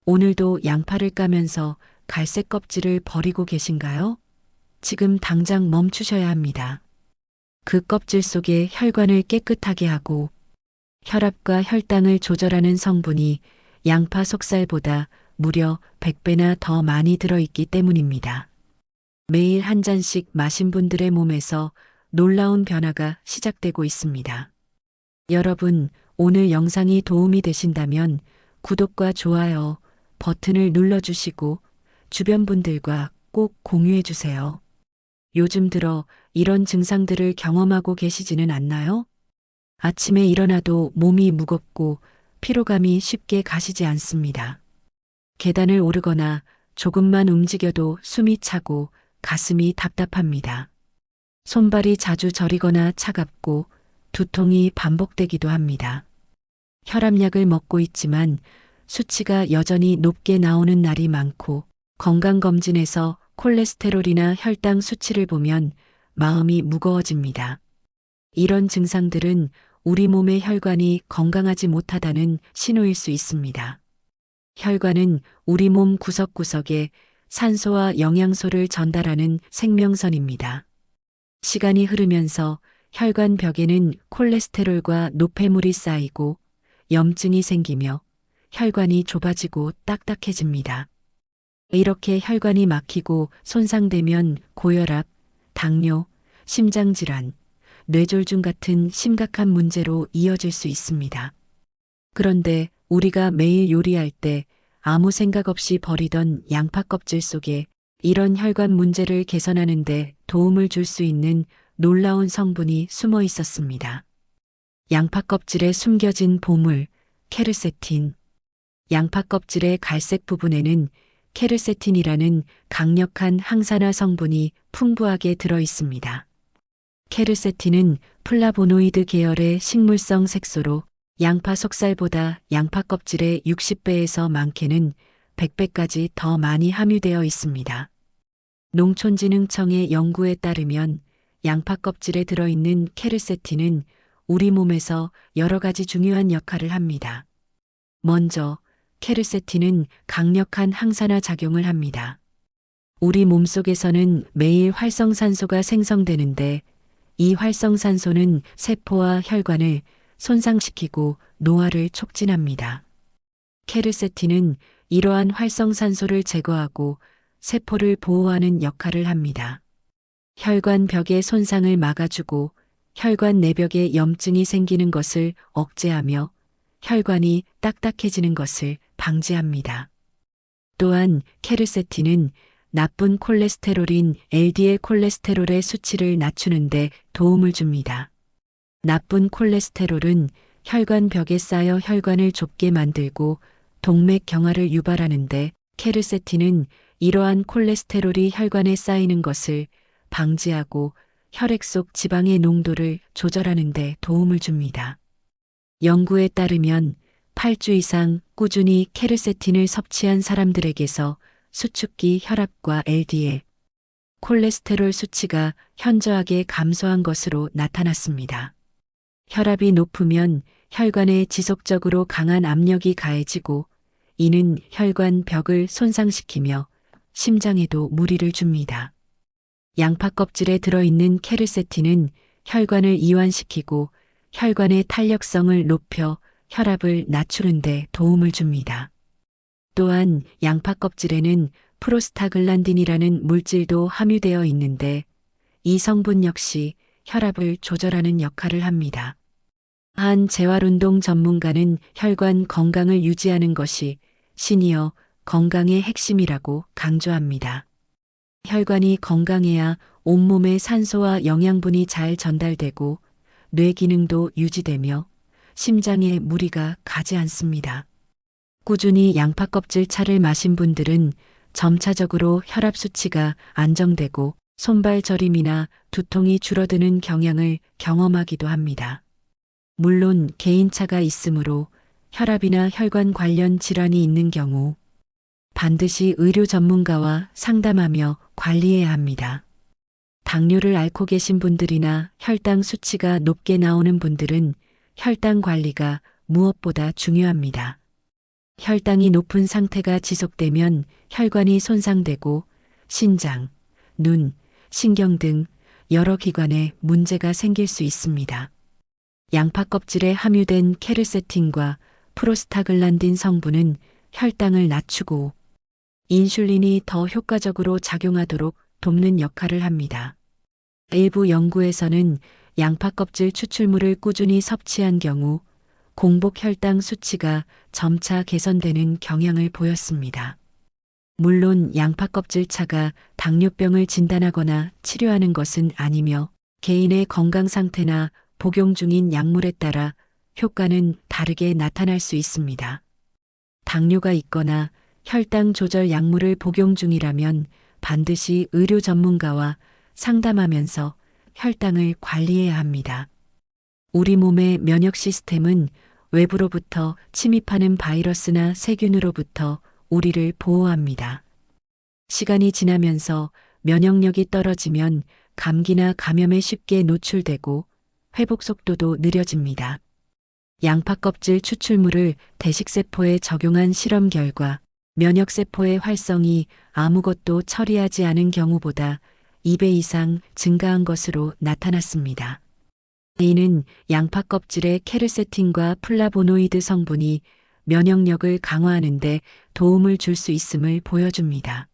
오늘도 양파를 까면서 갈색 껍질을 버리고 계신가요? 지금 당장 멈추셔야 합니다. 그 껍질 속에 혈관을 깨끗하게 하고 혈압과 혈당을 조절하는 성분이 양파 속살보다 무려 100배나 더 많이 들어있기 때문입니다. 매일 한 잔씩 마신 분들의 몸에서 놀라운 변화가 시작되고 있습니다. 여러분, 오늘 영상이 도움이 되신다면 구독과 좋아요 버튼을 눌러주시고 주변 분들과 꼭 공유해 주세요. 요즘 들어 이런 증상들을 경험하고 계시지는 않나요? 아침에 일어나도 몸이 무겁고 피로감이 쉽게 가시지 않습니다. 계단을 오르거나 조금만 움직여도 숨이 차고 가슴이 답답합니다. 손발이 자주 저리거나 차갑고 두통이 반복되기도 합니다. 혈압약을 먹고 있지만 수치가 여전히 높게 나오는 날이 많고 건강검진에서 콜레스테롤이나 혈당 수치를 보면 마음이 무거워집니다. 이런 증상들은 우리 몸의 혈관이 건강하지 못하다는 신호일 수 있습니다. 혈관은 우리 몸 구석구석에 산소와 영양소를 전달하는 생명선입니다. 시간이 흐르면서 혈관 벽에는 콜레스테롤과 노폐물이 쌓이고 염증이 생기며 혈관이 좁아지고 딱딱해집니다. 이렇게 혈관이 막히고 손상되면 고혈압, 당뇨, 심장질환, 뇌졸중 같은 심각한 문제로 이어질 수 있습니다. 그런데 우리가 매일 요리할 때 아무 생각 없이 버리던 양파 껍질 속에 이런 혈관 문제를 개선하는 데 도움을 줄 수 있는 놀라운 성분이 숨어 있었습니다. 양파 껍질에 숨겨진 보물, 케르세틴. 양파 껍질의 갈색 부분에는 케르세틴이라는 강력한 항산화 성분이 풍부하게 들어 있습니다. 케르세틴은 플라보노이드 계열의 식물성 색소로 양파 속살보다 양파 껍질의 60배에서 많게는 100배까지 더 많이 함유되어 있습니다. 농촌진흥청의 연구에 따르면 양파 껍질에 들어있는 케르세틴은 우리 몸에서 여러 가지 중요한 역할을 합니다. 먼저 케르세틴은 강력한 항산화 작용을 합니다. 우리 몸속에서는 매일 활성산소가 생성되는데 이 활성산소는 세포와 혈관을 손상시키고 노화를 촉진합니다. 케르세틴은 이러한 활성산소를 제거하고 세포를 보호하는 역할을 합니다. 혈관 벽의 손상을 막아주고 혈관 내벽에 염증이 생기는 것을 억제하며 혈관이 딱딱해지는 것을 방지합니다. 또한 케르세틴은 나쁜 콜레스테롤인 LDL 콜레스테롤의 수치를 낮추는 데 도움을 줍니다. 나쁜 콜레스테롤은 혈관 벽에 쌓여 혈관을 좁게 만들고 동맥 경화를 유발하는데 케르세틴은 이러한 콜레스테롤이 혈관에 쌓이는 것을 방지하고 혈액 속 지방의 농도를 조절하는 데 도움을 줍니다. 연구에 따르면 8주 이상 꾸준히 케르세틴을 섭취한 사람들에게서 수축기 혈압과 LDL, 콜레스테롤 수치가 현저하게 감소한 것으로 나타났습니다. 혈압이 높으면 혈관에 지속적으로 강한 압력이 가해지고 이는 혈관 벽을 손상시키며 심장에도 무리를 줍니다. 양파 껍질에 들어있는 케르세틴은 혈관을 이완시키고 혈관의 탄력성을 높여 혈압을 낮추는 데 도움을 줍니다. 또한 양파 껍질에는 프로스타글란딘이라는 물질도 함유되어 있는데 이 성분 역시 혈압을 조절하는 역할을 합니다. 한 재활운동 전문가는 혈관 건강을 유지하는 것이 시니어 건강의 핵심이라고 강조합니다. 혈관이 건강해야 온몸에 산소와 영양분이 잘 전달되고 뇌 기능도 유지되며 심장에 무리가 가지 않습니다. 꾸준히 양파 껍질 차를 마신 분들은 점차적으로 혈압 수치가 안정되고 손발 저림이나 두통이 줄어드는 경향을 경험하기도 합니다. 물론 개인차가 있으므로 혈압이나 혈관 관련 질환이 있는 경우 반드시 의료 전문가와 상담하며 관리해야 합니다. 당뇨를 앓고 계신 분들이나 혈당 수치가 높게 나오는 분들은 혈당 관리가 무엇보다 중요합니다. 혈당이 높은 상태가 지속되면 혈관이 손상되고 신장, 눈, 신경 등 여러 기관에 문제가 생길 수 있습니다. 양파 껍질에 함유된 케르세틴과 프로스타글란딘 성분은 혈당을 낮추고 인슐린이 더 효과적으로 작용하도록 돕는 역할을 합니다. 일부 연구에서는 양파 껍질 추출물을 꾸준히 섭취한 경우 공복 혈당 수치가 점차 개선되는 경향을 보였습니다. 물론 양파 껍질 차가 당뇨병을 진단하거나 치료하는 것은 아니며 개인의 건강 상태나 복용 중인 약물에 따라 효과는 다르게 나타날 수 있습니다. 당뇨가 있거나 혈당 조절 약물을 복용 중이라면 반드시 의료 전문가와 상담하면서 혈당을 관리해야 합니다. 우리 몸의 면역 시스템은 외부로부터 침입하는 바이러스나 세균으로부터 우리를 보호합니다. 시간이 지나면서 면역력이 떨어지면 감기나 감염에 쉽게 노출되고 회복 속도도 느려집니다. 양파 껍질 추출물을 대식세포에 적용한 실험 결과 면역세포의 활성이 아무것도 처리하지 않은 경우보다 2배 이상 증가한 것으로 나타났습니다. 이는 양파 껍질의 케르세틴과 플라보노이드 성분이 면역력을 강화하는 데 도움을 줄 수 있음을 보여줍니다.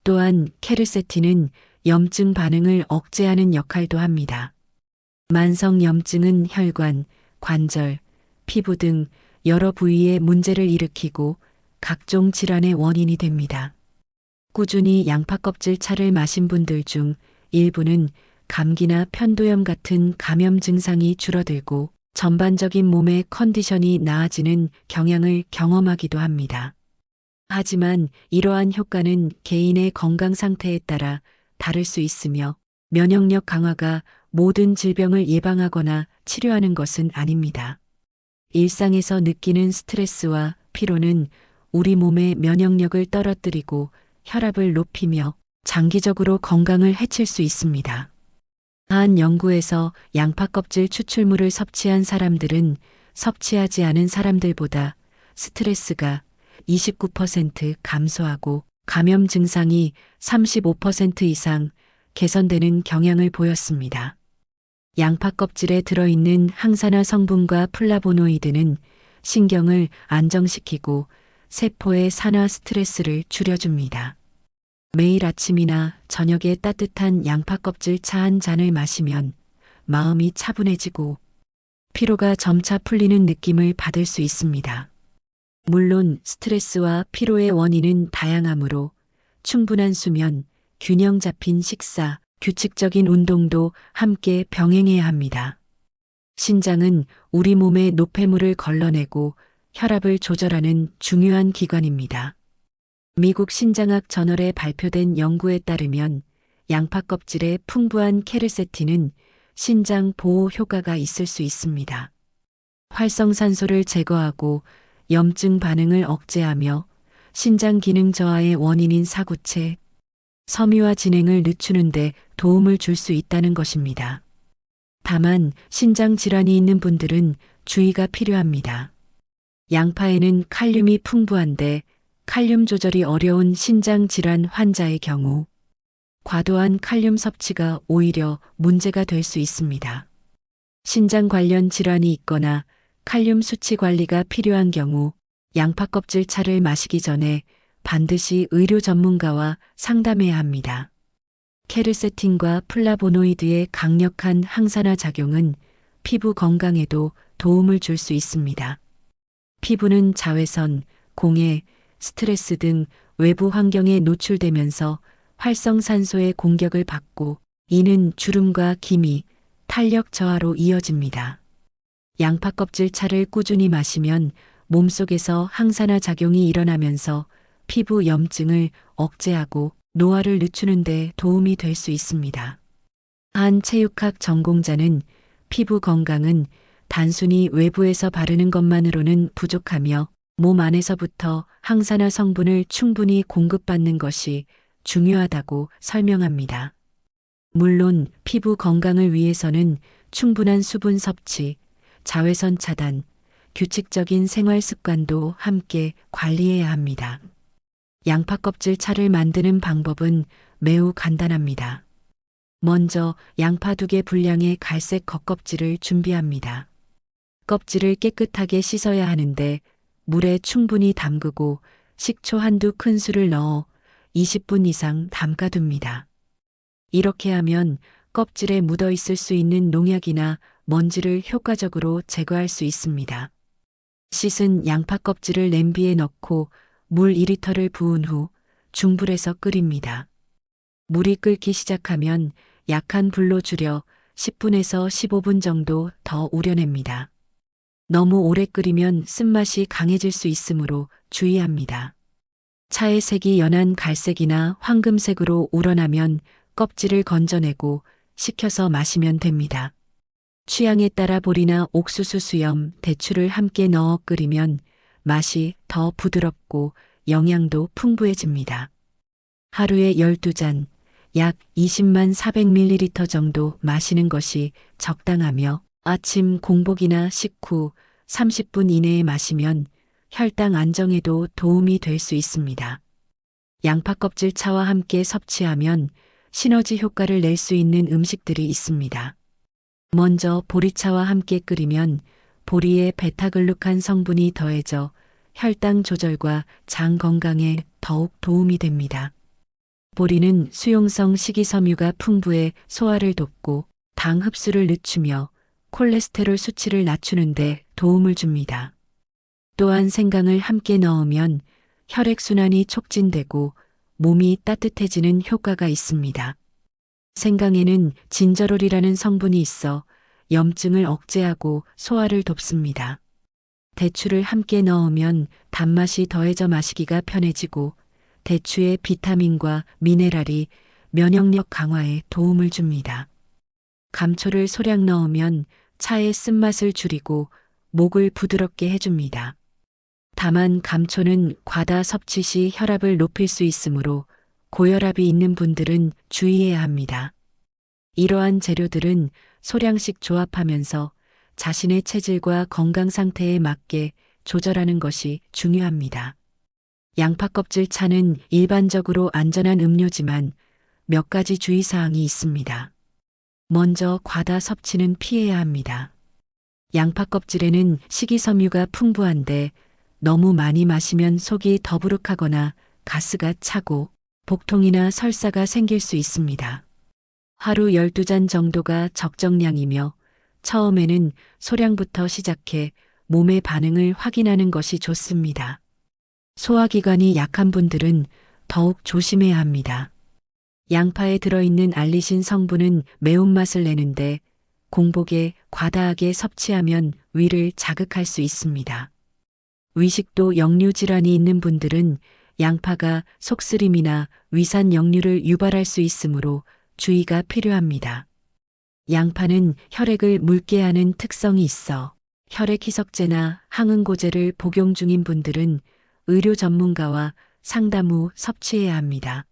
또한 케르세틴은 염증 반응을 억제하는 역할도 합니다. 만성 염증은 혈관, 관절, 피부 등 여러 부위에 문제를 일으키고 각종 질환의 원인이 됩니다. 꾸준히 양파 껍질 차를 마신 분들 중 일부는 감기나 편도염 같은 감염 증상이 줄어들고 전반적인 몸의 컨디션이 나아지는 경향을 경험하기도 합니다. 하지만 이러한 효과는 개인의 건강 상태에 따라 다를 수 있으며 면역력 강화가 모든 질병을 예방하거나 치료하는 것은 아닙니다. 일상에서 느끼는 스트레스와 피로는 우리 몸의 면역력을 떨어뜨리고 혈압을 높이며 장기적으로 건강을 해칠 수 있습니다. 한 연구에서 양파 껍질 추출물을 섭취한 사람들은 섭취하지 않은 사람들보다 스트레스가 29% 감소하고 감염 증상이 35% 이상 개선되는 경향을 보였습니다. 양파 껍질에 들어있는 항산화 성분과 플라보노이드는 신경을 안정시키고 세포의 산화 스트레스를 줄여줍니다. 매일 아침이나 저녁에 따뜻한 양파 껍질 차 한 잔을 마시면 마음이 차분해지고 피로가 점차 풀리는 느낌을 받을 수 있습니다. 물론 스트레스와 피로의 원인은 다양하므로 충분한 수면, 균형 잡힌 식사, 규칙적인 운동도 함께 병행해야 합니다. 신장은 우리 몸의 노폐물을 걸러내고 혈압을 조절하는 중요한 기관입니다. 미국 신장학 저널에 발표된 연구에 따르면 양파 껍질에 풍부한 케르세틴은 신장 보호 효과가 있을 수 있습니다. 활성산소를 제거하고 염증 반응을 억제하며 신장 기능 저하의 원인인 사구체, 섬유화 진행을 늦추는 데 도움을 줄 수 있다는 것입니다. 다만 신장 질환이 있는 분들은 주의가 필요합니다. 양파에는 칼륨이 풍부한데 칼륨 조절이 어려운 신장 질환 환자의 경우 과도한 칼륨 섭취가 오히려 문제가 될 수 있습니다. 신장 관련 질환이 있거나 칼륨 수치 관리가 필요한 경우 양파 껍질 차를 마시기 전에 반드시 의료 전문가와 상담해야 합니다. 케르세틴과 플라보노이드의 강력한 항산화 작용은 피부 건강에도 도움을 줄 수 있습니다. 피부는 자외선, 공해, 스트레스 등 외부 환경에 노출되면서 활성산소의 공격을 받고 이는 주름과 기미, 탄력 저하로 이어집니다. 양파 껍질 차를 꾸준히 마시면 몸속에서 항산화 작용이 일어나면서 피부 염증을 억제하고 노화를 늦추는 데 도움이 될 수 있습니다. 한 체육학 전공자는 피부 건강은 단순히 외부에서 바르는 것만으로는 부족하며 몸 안에서부터 항산화 성분을 충분히 공급받는 것이 중요하다고 설명합니다. 물론 피부 건강을 위해서는 충분한 수분 섭취, 자외선 차단, 규칙적인 생활 습관도 함께 관리해야 합니다. 양파 껍질 차를 만드는 방법은 매우 간단합니다. 먼저 양파 2개 분량의 갈색 겉껍질을 준비합니다. 껍질을 깨끗하게 씻어야 하는데 물에 충분히 담그고 식초 한두 큰술을 넣어 20분 이상 담가둡니다. 이렇게 하면 껍질에 묻어 있을 수 있는 농약이나 먼지를 효과적으로 제거할 수 있습니다. 씻은 양파 껍질을 냄비에 넣고 물 2리터를 부은 후 중불에서 끓입니다. 물이 끓기 시작하면 약한 불로 줄여 10분에서 15분 정도 더 우려냅니다. 너무 오래 끓이면 쓴맛이 강해질 수 있으므로 주의합니다. 차의 색이 연한 갈색이나 황금색으로 우러나면 껍질을 건져내고 식혀서 마시면 됩니다. 취향에 따라 보리나 옥수수 수염, 대추를 함께 넣어 끓이면 맛이 더 부드럽고 영양도 풍부해집니다. 하루에 12잔, 약 20만 400ml 정도 마시는 것이 적당하며 아침 공복이나 식후 30분 이내에 마시면 혈당 안정에도 도움이 될 수 있습니다. 양파 껍질 차와 함께 섭취하면 시너지 효과를 낼 수 있는 음식들이 있습니다. 먼저 보리차와 함께 끓이면 보리의 베타글루칸 성분이 더해져 혈당 조절과 장 건강에 더욱 도움이 됩니다. 보리는 수용성 식이섬유가 풍부해 소화를 돕고 당 흡수를 늦추며 콜레스테롤 수치를 낮추는 데 도움을 줍니다. 또한 생강을 함께 넣으면 혈액순환이 촉진되고 몸이 따뜻해지는 효과가 있습니다. 생강에는 진저롤이라는 성분이 있어 염증을 억제하고 소화를 돕습니다. 대추를 함께 넣으면 단맛이 더해져 마시기가 편해지고 대추의 비타민과 미네랄이 면역력 강화에 도움을 줍니다. 감초를 소량 넣으면 차의 쓴맛을 줄이고 목을 부드럽게 해줍니다. 다만 감초는 과다 섭취 시 혈압을 높일 수 있으므로 고혈압이 있는 분들은 주의해야 합니다. 이러한 재료들은 소량씩 조합하면서 자신의 체질과 건강 상태에 맞게 조절하는 것이 중요합니다. 양파 껍질 차는 일반적으로 안전한 음료지만 몇 가지 주의사항이 있습니다. 먼저 과다 섭취는 피해야 합니다. 양파 껍질에는 식이섬유가 풍부한데 너무 많이 마시면 속이 더부룩하거나 가스가 차고 복통이나 설사가 생길 수 있습니다. 하루 12잔 정도가 적정량이며 처음에는 소량부터 시작해 몸의 반응을 확인하는 것이 좋습니다. 소화기관이 약한 분들은 더욱 조심해야 합니다. 양파에 들어있는 알리신 성분은 매운맛을 내는데 공복에 과다하게 섭취하면 위를 자극할 수 있습니다. 위식도 역류 질환이 있는 분들은 양파가 속쓰림이나 위산 역류를 유발할 수 있으므로 주의가 필요합니다. 양파는 혈액을 묽게 하는 특성이 있어 혈액 희석제나 항응고제를 복용 중인 분들은 의료 전문가와 상담 후 섭취해야 합니다.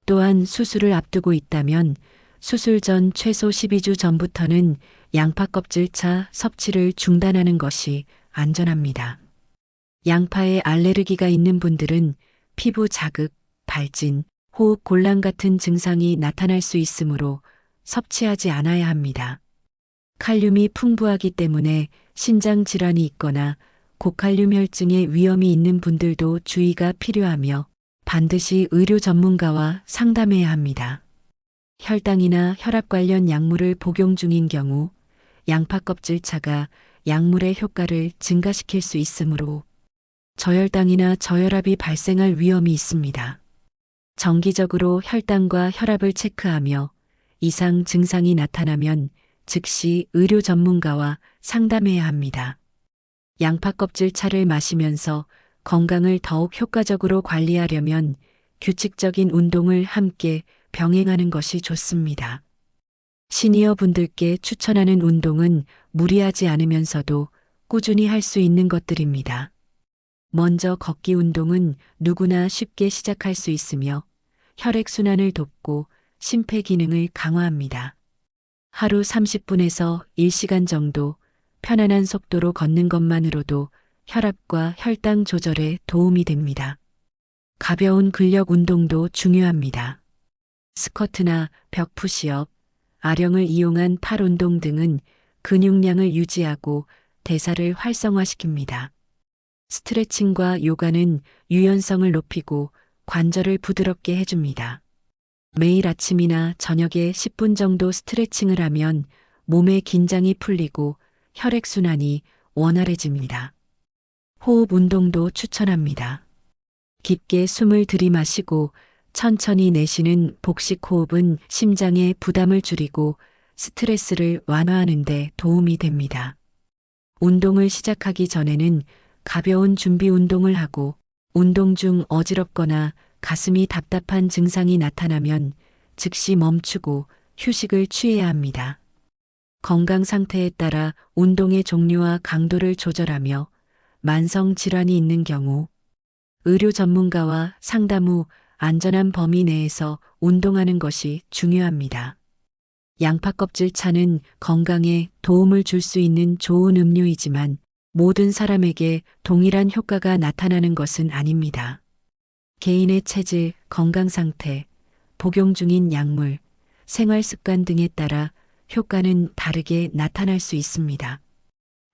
또한 수술을 앞두고 있다면 수술 전 최소 12주 전부터는 양파 껍질차 섭취를 중단하는 것이 안전합니다. 양파에 알레르기가 있는 분들은 피부 자극, 발진, 호흡 곤란 같은 증상이 나타날 수 있으므로 섭취하지 않아야 합니다. 칼륨이 풍부하기 때문에 신장 질환이 있거나 고칼륨 혈증의 위험이 있는 분들도 주의가 필요하며 반드시 의료 전문가와 상담해야 합니다. 혈당이나 혈압 관련 약물을 복용 중인 경우 양파 껍질차가 약물의 효과를 증가시킬 수 있으므로 저혈당이나 저혈압이 발생할 위험이 있습니다. 정기적으로 혈당과 혈압을 체크하며 이상 증상이 나타나면 즉시 의료 전문가와 상담해야 합니다. 양파 껍질 차를 마시면서 건강을 더욱 효과적으로 관리하려면 규칙적인 운동을 함께 병행하는 것이 좋습니다. 시니어 분들께 추천하는 운동은 무리하지 않으면서도 꾸준히 할 수 있는 것들입니다. 먼저 걷기 운동은 누구나 쉽게 시작할 수 있으며 혈액순환을 돕고 심폐 기능을 강화합니다. 하루 30분에서 1시간 정도 편안한 속도로 걷는 것만으로도 혈압과 혈당 조절에 도움이 됩니다. 가벼운 근력 운동도 중요합니다. 스쿼트나 벽 푸시업, 아령을 이용한 팔 운동 등은 근육량을 유지하고 대사를 활성화시킵니다. 스트레칭과 요가는 유연성을 높이고 관절을 부드럽게 해줍니다. 매일 아침이나 저녁에 10분 정도 스트레칭을 하면 몸의 긴장이 풀리고 혈액순환이 원활해집니다. 호흡 운동도 추천합니다. 깊게 숨을 들이마시고 천천히 내쉬는 복식 호흡은 심장의 부담을 줄이고 스트레스를 완화하는 데 도움이 됩니다. 운동을 시작하기 전에는 가벼운 준비 운동을 하고 운동 중 어지럽거나 가슴이 답답한 증상이 나타나면 즉시 멈추고 휴식을 취해야 합니다. 건강 상태에 따라 운동의 종류와 강도를 조절하며 만성 질환이 있는 경우 의료 전문가와 상담 후 안전한 범위 내에서 운동하는 것이 중요합니다. 양파 껍질 차는 건강에 도움을 줄 수 있는 좋은 음료이지만 모든 사람에게 동일한 효과가 나타나는 것은 아닙니다. 개인의 체질, 건강 상태, 복용 중인 약물, 생활 습관 등에 따라 효과는 다르게 나타날 수 있습니다.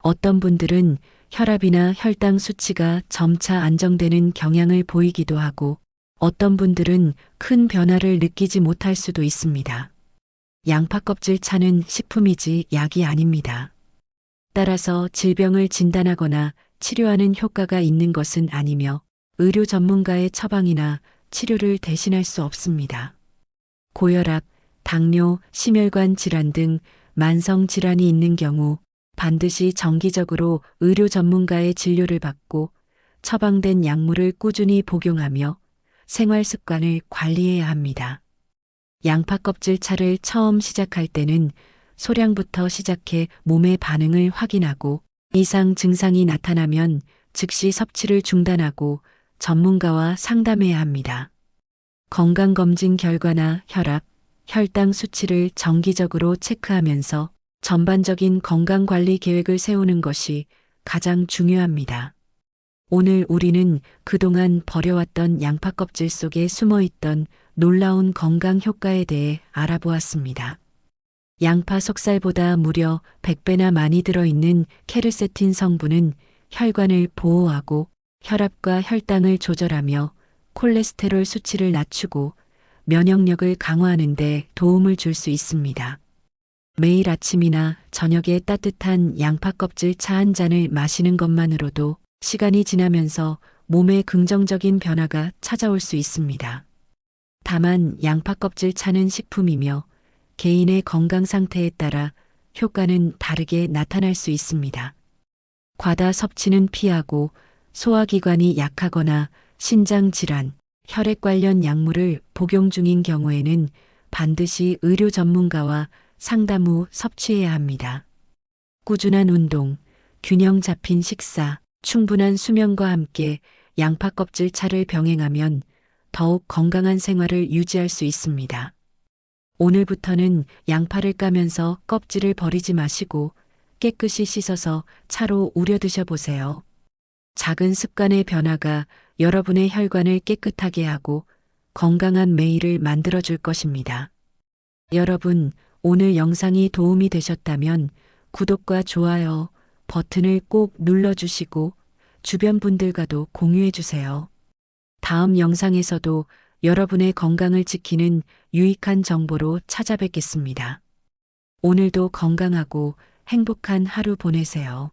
어떤 분들은 혈압이나 혈당 수치가 점차 안정되는 경향을 보이기도 하고 어떤 분들은 큰 변화를 느끼지 못할 수도 있습니다. 양파 껍질 차는 식품이지 약이 아닙니다. 따라서 질병을 진단하거나 치료하는 효과가 있는 것은 아니며 의료 전문가의 처방이나 치료를 대신할 수 없습니다. 고혈압, 당뇨, 심혈관 질환 등 만성 질환이 있는 경우 반드시 정기적으로 의료 전문가의 진료를 받고 처방된 약물을 꾸준히 복용하며 생활 습관을 관리해야 합니다. 양파 껍질 차를 처음 시작할 때는 소량부터 시작해 몸의 반응을 확인하고 이상 증상이 나타나면 즉시 섭취를 중단하고 전문가와 상담해야 합니다. 건강검진 결과나 혈압, 혈당 수치를 정기적으로 체크하면서 전반적인 건강관리 계획을 세우는 것이 가장 중요합니다. 오늘 우리는 그동안 버려왔던 양파 껍질 속에 숨어있던 놀라운 건강 효과에 대해 알아보았습니다. 양파 속살보다 무려 100배나 많이 들어있는 케르세틴 성분은 혈관을 보호하고 혈압과 혈당을 조절하며 콜레스테롤 수치를 낮추고 면역력을 강화하는 데 도움을 줄 수 있습니다. 매일 아침이나 저녁에 따뜻한 양파 껍질 차 한 잔을 마시는 것만으로도 시간이 지나면서 몸에 긍정적인 변화가 찾아올 수 있습니다. 다만 양파 껍질 차는 식품이며 개인의 건강 상태에 따라 효과는 다르게 나타날 수 있습니다. 과다 섭취는 피하고 소화기관이 약하거나 신장 질환, 혈액 관련 약물을 복용 중인 경우에는 반드시 의료 전문가와 상담 후 섭취해야 합니다. 꾸준한 운동, 균형 잡힌 식사, 충분한 수면과 함께 양파 껍질 차를 병행하면 더욱 건강한 생활을 유지할 수 있습니다. 오늘부터는 양파를 까면서 껍질을 버리지 마시고 깨끗이 씻어서 차로 우려 드셔보세요. 작은 습관의 변화가 여러분의 혈관을 깨끗하게 하고 건강한 매일을 만들어줄 것입니다. 여러분, 오늘 영상이 도움이 되셨다면 구독과 좋아요 버튼을 꼭 눌러주시고 주변 분들과도 공유해주세요. 다음 영상에서도 여러분의 건강을 지키는 유익한 정보로 찾아뵙겠습니다. 오늘도 건강하고 행복한 하루 보내세요.